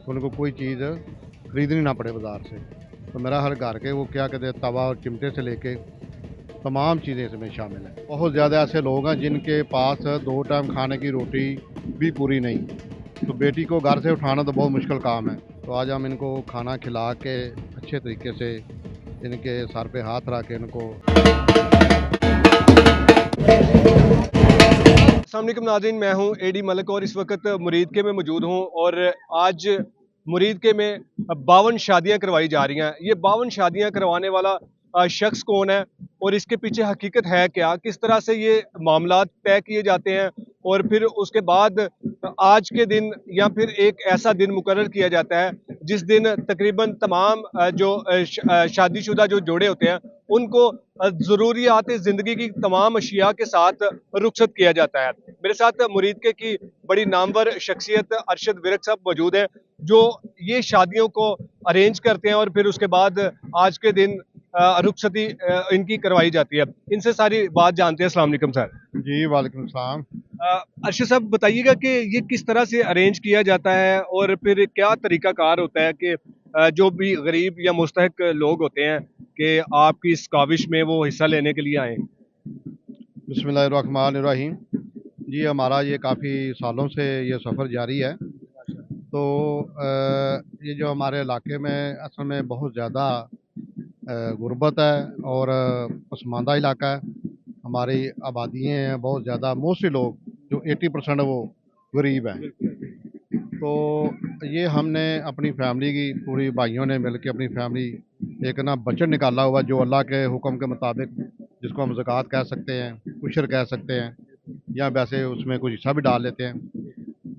उनको कोई चीज़ खरीदनी ना पड़े बाज़ार से। तो मेरा हर घर के वो क्या कहते हैं तवा और चिमटे से लेके तमाम चीज़ें इसमें शामिल हैं। बहुत ज़्यादा ऐसे लोग हैं जिनके पास 2 टाइम खाने की रोटी भी पूरी नहीं। तो बेटी को घर से उठाना तो बहुत मुश्किल काम है। तो आज हम इनको खाना खिला के अच्छे तरीके से इनके सर पे हाथ रख के इनको अस्सलाम वालेकुम नाज़रीन, मैं हूं एडी मलिक और इस वक्त मुरीद के में मौजूद हूं। और आज मुरीद के में 52 शादियां करवाई जा रही हैं। ये 52 शादियां करवाने वाला शख्स कौन है और इसके पीछे हकीकत है क्या, किस तरह से ये मामलात तय किए जाते हैं और फिर उसके बाद आज के दिन या फिर एक ऐसा दिन मुकर्रर किया जाता है जिस दिन तकरीबन तमाम शादीशुदा जो जोड़े होते हैं उनको ज़रूरियात ज़िंदगी की तमाम अशिया के साथ रुखसत किया जाता है। मेरे साथ मुरीदके की बड़ी नामवर शख्सियत अरशद विरक साहब मौजूद हैं, जो ये शादियों को अरेंज करते हैं और फिर उसके बाद आज के दिन रुखसती इनकी करवाई जाती है। इनसे सारी बात जानते हैं। अस्सलाम वालेकुम सर। जी, वालेकुम सलाम। अरशद साहब बताइएगा कि ये किस तरह से अरेंज किया जाता है और फिर क्या तरीकाकार होता है कि जो भी गरीब या मुस्तहक लोग होते हैं कि आपकी इस काविश में वो हिस्सा लेने के लिए आए। बिस्मिल्लाहिर्रहमानिर्रहीम। जी, हमारा ये काफ़ी सालों से ये सफ़र जारी है। तो ये जो हमारे इलाके में असल में बहुत ज़्यादा गुर्बत है और पसमानदा इलाका है। हमारी आबादियाँ हैं बहुत ज़्यादा, मोस्टली लोग जो 80% वो गरीब हैं। तो ये हमने अपनी फैमिली की पूरी भाइयों ने मिल के अपनी फैमिली एक ना बजट निकाला हुआ जो अल्लाह के हुक्म के मुताबिक, जिसको हम ज़कात कह सकते हैं, उशर कह सकते हैं, या वैसे उसमें कुछ हिस्सा भी डाल लेते हैं।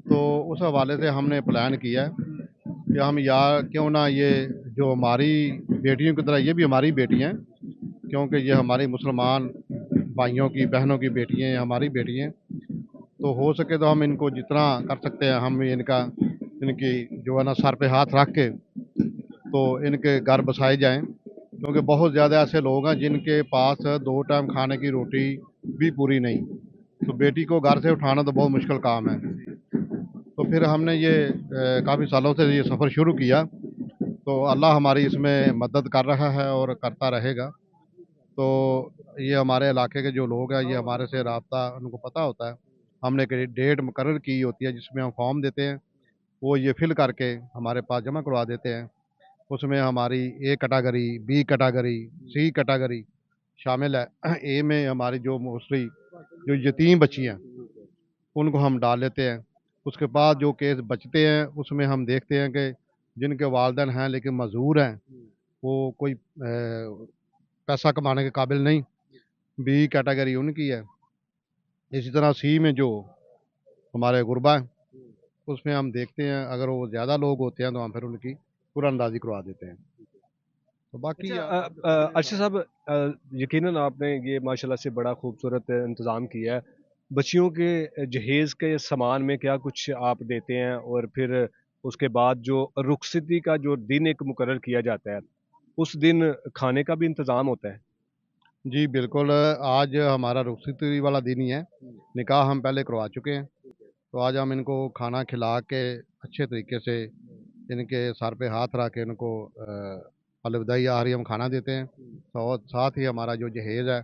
तो उस हवाले से हमने प्लान किया है कि हम यार क्यों ना ये जो हमारी बेटियों की तरह ये भी हमारी बेटियाँ हैं, क्योंकि ये हमारी मुसलमान भाइयों की बहनों की बेटियाँ हैं, हमारी बेटियाँ हैं। तो हो सके तो हम इनको जितना कर सकते हैं हम इनका इनकी जो है ना सर पे हाथ रख के तो इनके घर बसाए जाएं, क्योंकि बहुत ज़्यादा ऐसे लोग हैं जिनके पास 2 टाइम खाने की रोटी भी पूरी नहीं। तो बेटी को घर से उठाना तो बहुत मुश्किल काम है। तो फिर हमने ये काफ़ी सालों से ये सफ़र शुरू किया। तो अल्लाह हमारी इसमें मदद कर रहा है और करता रहेगा। तो ये हमारे इलाके के जो लोग हैं ये हमारे से राब्ता उनको पता होता है। हमने एक डेट मुकर्रर की होती है जिसमें हम फॉर्म देते हैं, वो ये फिल करके हमारे पास जमा करवा देते हैं। उसमें हमारी A category, B category, C category शामिल है। ए में हमारी जो मोस्टली जो यतीम बच्ची हैं उनको हम डाल लेते हैं। उसके बाद जो केस बचते हैं उसमें हम देखते हैं कि जिनके वालिदैन हैं लेकिन मजदूर हैं, वो कोई पैसा कमाने के काबिल नहीं, बी कैटेगरी उनकी है। इसी तरह सी में जो हमारे गुरबा हैं, उसमें हम देखते हैं अगर वो ज़्यादा लोग होते हैं तो हम फिर उनकी कुरानंदाज़ी करवा देते हैं। तो बाकी अच्छा अपने अरशद हिसाब साहब, यकीनन आपने ये माशाल्लाह से बड़ा खूबसूरत इंतज़ाम किया है। बच्चियों के जहेज़ के सामान में क्या कुछ आप देते हैं और फिर उसके बाद जो रुखसती का जो दिन एक मुकर्रर किया जाता है, उस दिन खाने का भी इंतज़ाम होता है? जी, बिल्कुल आज हमारा रुखसती वाला दिन ही है। निकाह हम पहले करवा चुके हैं। तो आज हम इनको खाना खिला के अच्छे तरीके से इनके सर पे हाथ रख के इनको अलविदाई आखिरी हम खाना देते हैं। और साथ ही हमारा जो जहेज़ है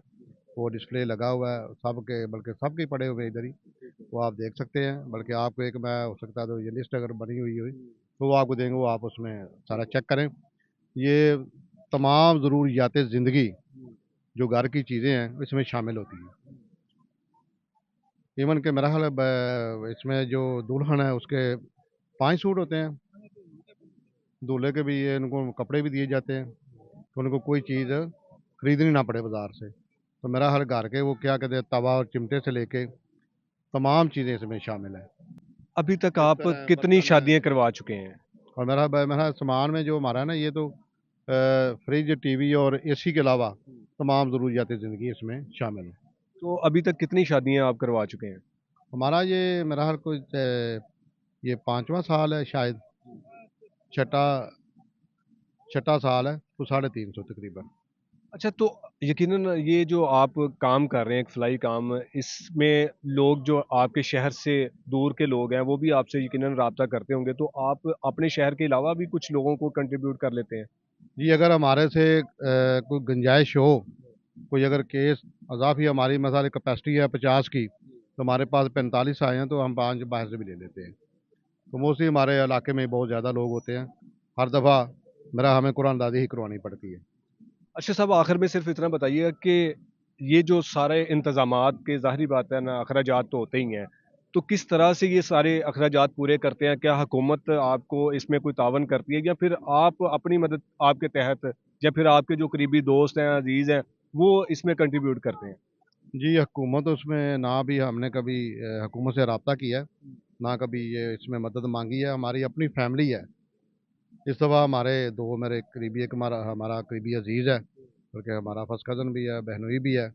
वो डिस्प्ले लगा हुआ है सबके, बल्कि सबके पड़े हुए इधर ही, वो आप देख सकते हैं। बल्कि आपको एक मैं हो सकता है तो ये लिस्ट अगर बनी हुई हुई तो वो आपको देंगे, वो आप उसमें सारा चेक करें। ये तमाम ज़रूरियात ज़िंदगी जो घर की चीज़ें हैं इसमें शामिल होती हैं। इवन कि मेरा ख़्याल है इसमें जो दुल्हन है उसके 5 सूट होते हैं, दूल्हे के भी ये इनको कपड़े भी दिए जाते हैं, तो उनको कोई चीज़ खरीदनी ना पड़े बाज़ार से। तो मेरा हर घर के वो क्या कहते हैं तवा और चिमटे से लेके तमाम चीज़ें इसमें शामिल हैं। अभी तक आप बिस्तर है, कितनी बर्तन है। शादियाँ करवा चुके हैं? और मेरा सामान में जो हमारा है ना ये तो फ्रिज, टीवी और एसी के अलावा तमाम ज़रूरियात ज़िंदगी इसमें शामिल है। तो अभी तक कितनी शादियाँ आप करवा चुके हैं? हमारा ये मेरा हर कोई ये 5वां साल है शायद, छठा छठा साल है, तो 350 तकरीबन। अच्छा, तो यकीनन ये जो आप काम कर रहे हैं, एक फ्लाई काम, इसमें लोग जो आपके शहर से दूर के लोग हैं, वो भी आपसे यकीनन राब्ता करते होंगे, तो आप अपने शहर के अलावा भी कुछ लोगों को कंट्रीब्यूट कर लेते हैं? जी, अगर हमारे से कोई गुंजाइश हो, कोई अगर केस अज़ाफ़ी हमारी मसाले कैपेसिटी है 50 की, तो हमारे पास 45 आए हैं, तो हम 5 बाहर से भी ले लेते हैं। तो मोस्टली हमारे इलाके में बहुत ज़्यादा लोग होते हैं। हर दफ़ा मेरा हमें कुरानदाज़ी ही करवानी पड़ती है। अच्छा साहब, आखिर में सिर्फ इतना बताइएगा कि ये जो सारे इंतज़ामात के, ज़ाहिरी बात है ना, अखराजात तो होते ही हैं, तो किस तरह से ये सारे अखराजात पूरे करते हैं? क्या हुकूमत आपको इसमें कोई तावन करती है, या फिर आप अपनी मदद आपके तहत, या फिर आपके जो करीबी दोस्त हैं, अज़ीज़ हैं, वो इसमें कंट्रीब्यूट करते हैं? जी, हुकूमत उसमें ना भी हमने कभी हुकूमत से रब्ता किया है, ना कभी ये इसमें मदद माँगी है, हमारी अपनी फैमिली है। इस दफ़ा हमारे 2 मेरे करीबी, एक हमारा हमारा करीबी अज़ीज़ है, बल्कि हमारा फर्स्ट कज़न भी है, बहनोई भी है।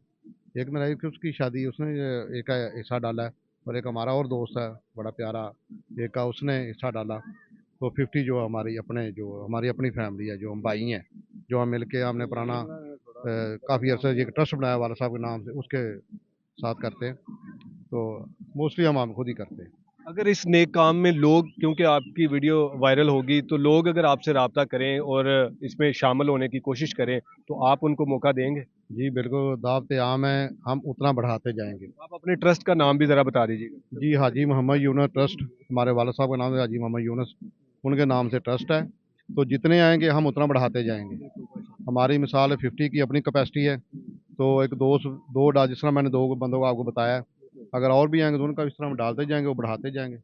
एक मेरा एक उसकी शादी उसने एक का हिस्सा डाला है, और एक हमारा और दोस्त है, बड़ा प्यारा, एक का उसने हिस्सा डाला। तो 50 जो हमारी अपनी फैमिली है, जो हम भाई हैं, जो हम मिल के हमने पुराना काफ़ी अर्से से एक ट्रस्ट बनाया वाला साहब के नाम से, उसके साथ करते हैं। तो मोस्टली हम खुद ही करते हैं। अगर इस नेक काम में लोग, क्योंकि आपकी वीडियो वायरल होगी, तो लोग अगर आपसे राब्ता करें और इसमें शामिल होने की कोशिश करें, तो आप उनको मौका देंगे? जी, बिल्कुल दावत आम है, हम उतना बढ़ाते जाएँगे। आप अपने ट्रस्ट का नाम भी ज़रा बता दीजिएगा। जी, हाजी मोहम्मद यूनुस ट्रस्ट, हमारे वालिद साहब का नाम है हाजी मोहम्मद यूनुस, उनके नाम से ट्रस्ट है। तो जितने आएँगे हम उतना बढ़ाते जाएँगे। हमारी मिसाल 50 की अपनी कैपेसिटी है, तो एक दोस्त 2 डा जिस तरह मैंने 2 बंदों को आपको बताया है, अगर और भी आएँगे तो उनका इस तरह हम डालते जाएँगे, वो बढ़ाते जाएँगे।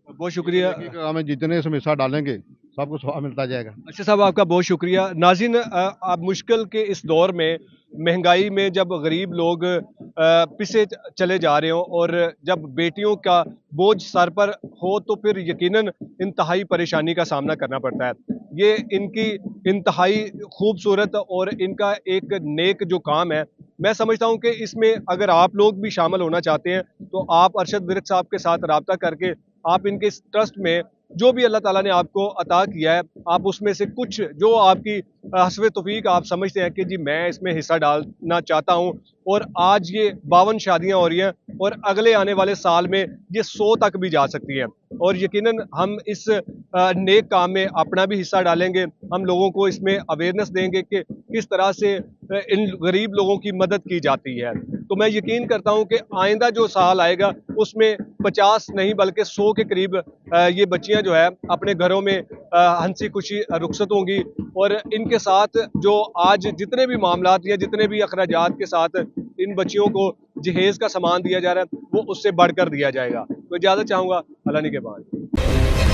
बहुत शुक्रिया। देखिएगा हमें जितने इसमें हिस्सा डालेंगे, सबको सवाब मिलता जाएगा। अच्छा साहब, आपका बहुत शुक्रिया। नाज़रीन, आप मुश्किल के इस दौर में, महंगाई में, जब गरीब लोग पिसे चले जा रहे हों और जब बेटियों का बोझ सर पर हो, तो फिर यकीनन इंतहाई परेशानी का सामना करना पड़ता है। ये इनकी इंतहाई खूबसूरत और इनका एक नेक जो काम है, मैं समझता हूँ कि इसमें अगर आप लोग भी शामिल होना चाहते हैं, तो आप अरशद विर्क साहब के साथ राब्ता करके आप इनके इस ट्रस्ट में जो भी अल्लाह ताला ने आपको अता किया है, आप उसमें से कुछ जो आपकी हस्ब तौफीक आप समझते हैं कि जी मैं इसमें हिस्सा डालना चाहता हूँ, और आज ये 52 शादियाँ हो रही हैं और अगले आने वाले साल में ये 100 तक भी जा सकती हैं, और यकीनन हम इस नेक काम में अपना भी हिस्सा डालेंगे। हम लोगों को इसमें अवेयरनेस देंगे कि किस तरह से इन गरीब लोगों की मदद की जाती है। तो मैं यकीन करता हूँ कि आइंदा जो साल आएगा उसमें 50 नहीं बल्कि 100 के करीब ये बच्चियां जो है अपने घरों में हंसी खुशी रुखसत होंगी, और इनके साथ जो आज जितने भी मामलात या जितने भी अखराजात के साथ इन बच्चियों को जहेज का सामान दिया जा रहा है, वो उससे बढ़कर दिया जाएगा। तो इजाज़त चाहूँगा, अल्लाह निगहबान।